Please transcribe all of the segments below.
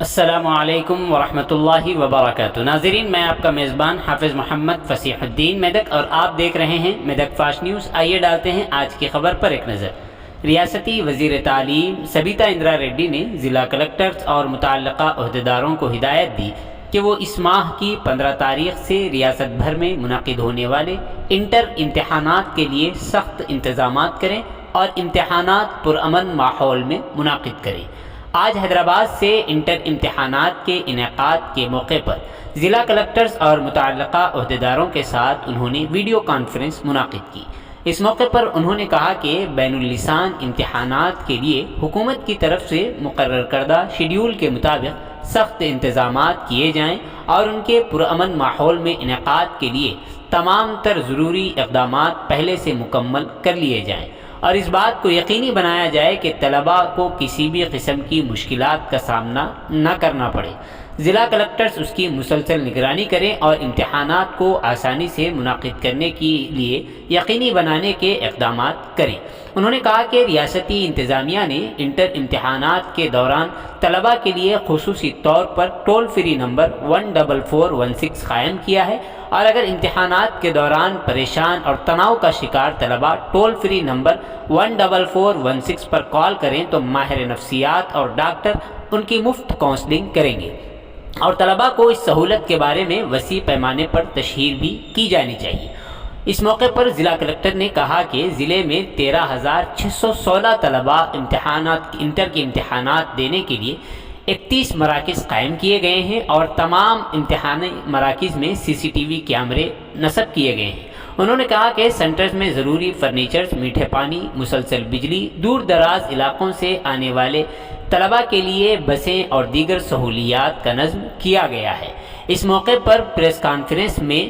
السلام علیکم ورحمۃ اللہ وبرکاتہ۔ ناظرین، میں آپ کا میزبان حافظ محمد فصیح الدین میدک اور آپ دیکھ رہے ہیں میدک فاسٹ نیوز۔ آئیے ڈالتے ہیں آج کی خبر پر ایک نظر۔ ریاستی وزیر تعلیم سبیتا اندرا ریڈی نے ضلع کلکٹرز اور متعلقہ عہدیداروں کو ہدایت دی کہ وہ اس ماہ کی 15 تاریخ سے ریاست بھر میں منعقد ہونے والے انٹر امتحانات کے لیے سخت انتظامات کریں اور امتحانات پرامن ماحول میں منعقد کریں۔ آج حیدرآباد سے انٹر امتحانات کے انعقاد کے موقع پر ضلع کلکٹرز اور متعلقہ عہدیداروں کے ساتھ انہوں نے ویڈیو کانفرنس منعقد کی۔ اس موقع پر انہوں نے کہا کہ بین اللسان امتحانات کے لیے حکومت کی طرف سے مقرر کردہ شیڈیول کے مطابق سخت انتظامات کیے جائیں اور ان کے پرامن ماحول میں انعقاد کے لیے تمام تر ضروری اقدامات پہلے سے مکمل کر لیے جائیں اور اس بات کو یقینی بنایا جائے کہ طلباء کو کسی بھی قسم کی مشکلات کا سامنا نہ کرنا پڑے۔ ضلع کلکٹرز اس کی مسلسل نگرانی کریں اور امتحانات کو آسانی سے منعقد کرنے کے لیے یقینی بنانے کے اقدامات کریں۔ انہوں نے کہا کہ ریاستی انتظامیہ نے انٹر امتحانات کے دوران طلباء کے لیے خصوصی طور پر ٹول فری نمبر 14416 قائم کیا ہے اور اگر امتحانات کے دوران پریشان اور تناؤ کا شکار طلباء ٹول فری نمبر 14416 پر کال کریں تو ماہر نفسیات اور ڈاکٹر ان کی مفت کاؤنسلنگ کریں گے اور طلباء کو اس سہولت کے بارے میں وسیع پیمانے پر تشہیر بھی کی جانی چاہیے۔ اس موقع پر ضلع کلکٹر نے کہا کہ ضلع میں 13,616 طلباء انٹر کے امتحانات دینے کے لیے 31 مراکز قائم کیے گئے ہیں اور تمام امتحانی مراکز میں CCTV کیمرے نصب کیے گئے ہیں۔ انہوں نے کہا کہ سینٹرز میں ضروری فرنیچرز، میٹھے پانی، مسلسل بجلی، دور دراز علاقوں سے آنے والے طلباء کے لیے بسیں اور دیگر سہولیات کا نظم کیا گیا ہے۔ اس موقع پر پریس کانفرنس میں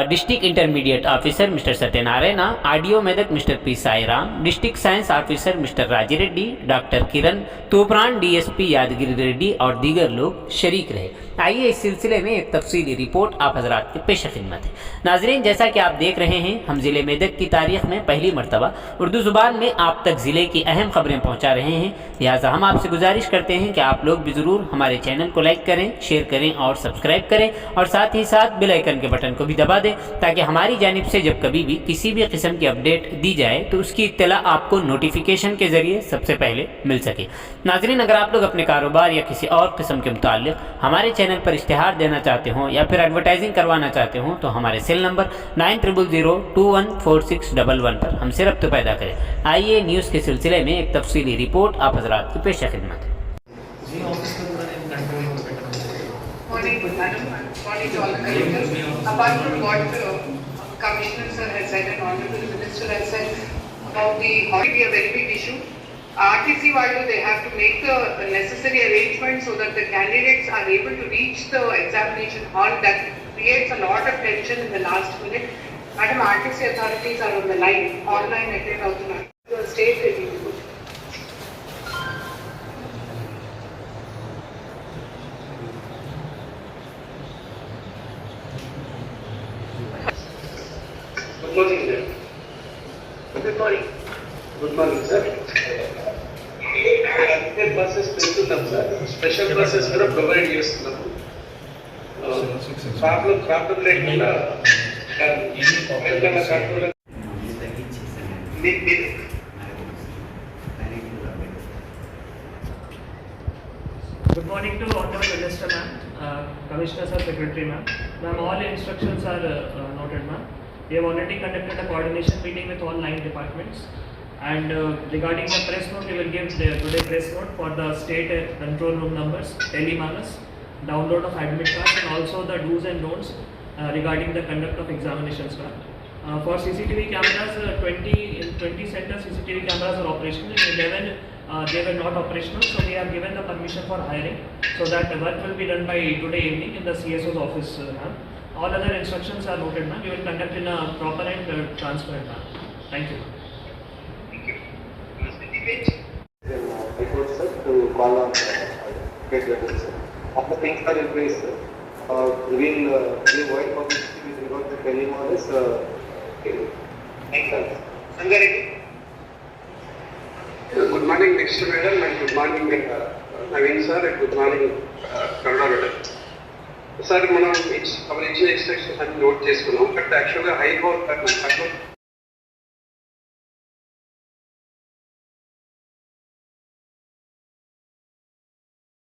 district intermediate officer mister Satya Narayana, RDO Medak mister P Sai Ram, district science officer mister Raji Reddy, doctor Kiran Toopran, DSP یادگری ready اور دیگر لوگ شریک رہے۔ آئیے اس سلسلے میں ایک تفصیلی رپورٹ آپ حضرات کے پیش خدمت ہے۔ ناظرین، جیسا کہ آپ دیکھ رہے ہیں، ہم ضلع میدک کی تاریخ میں پہلی مرتبہ اردو زبان میں آپ تک ضلع کی اہم خبریں پہنچا رہے ہیں، لہٰذا ہم آپ سے گزارش کرتے ہیں کہ آپ لوگ بھی ضرور ہمارے چینل کو لائک کریں، شیئر کریں اور سبسکرائب کریں اور ساتھ ہی ساتھ بیل آئیکن کے بٹن کو بھی دبا دیں تاکہ ہماری جانب سے جب کبھی بھی کسی بھی قسم کی اپڈیٹ دی جائے تو اس کی اطلاع آپ کو نوٹیفیکیشن کے ذریعے سب سے پہلے مل سکے۔ ناظرین، اگر آپ لوگ اپنے کاروبار یا کسی اور قسم کے متعلق ہمارے چینل پر اشتہار دینا چاہتے ہوں یا پھر ایڈورٹائزنگ کروانا چاہتے ہوں تو ہمارے سیل نمبر 9000214611 پر ہم سے رابطہ پیدا کریں۔ آئیے نیوز کے سلسلے میں ایک تفصیلی رپورٹ آپ حضرات کی پیش خدمت ہے۔ Apart from what Commissioner sir has said and Honorable Minister has said about the already a very big issue, RTC while they have to make the necessary arrangements so that the candidates are able to reach the examination hall. That creates a lot of tension in the last minute. Madam, RTC authorities are on the line, online attend out the state review. Good morning, sir. Good morning. Good morning, sir. buses పెడుతున్నాం sir. Special buses కూడా provide చేస్తున్నాము. Problem లేకుండా Good morning to Honorable Minister ma'am, Commissioner sir, Secretary ma'am. Ma'am, all instructions are noted ma'am. We have already conducted a coordination meeting with all 9 departments and regarding the press note, we will give today press note for the state control room numbers, telemanus, download of admit cards and also the do's and don'ts regarding the conduct of examinations ma'am. For CCTV cameras, 20 centers CCTV cameras are operational, in 11 they were not operational, so we have given the permission for hiring so that the work will be done by today evening in the CSO's office ma'am. All other instructions are noted ma'am. We will conduct in a proper and transparent manner. Thank you. Thank you. I told sir to call on get ready, sir. All the things are in place, sir. We will give wide publicity with regard to telemanus. Thank you. Sangareddy. Good morning, Mr. Madam, and good morning, Naveen sir, good morning Kannada better sir. మనం ఇచ్చిన instructions అన్ని note చేసుకున్నాం, but యాక్చువల్గా high power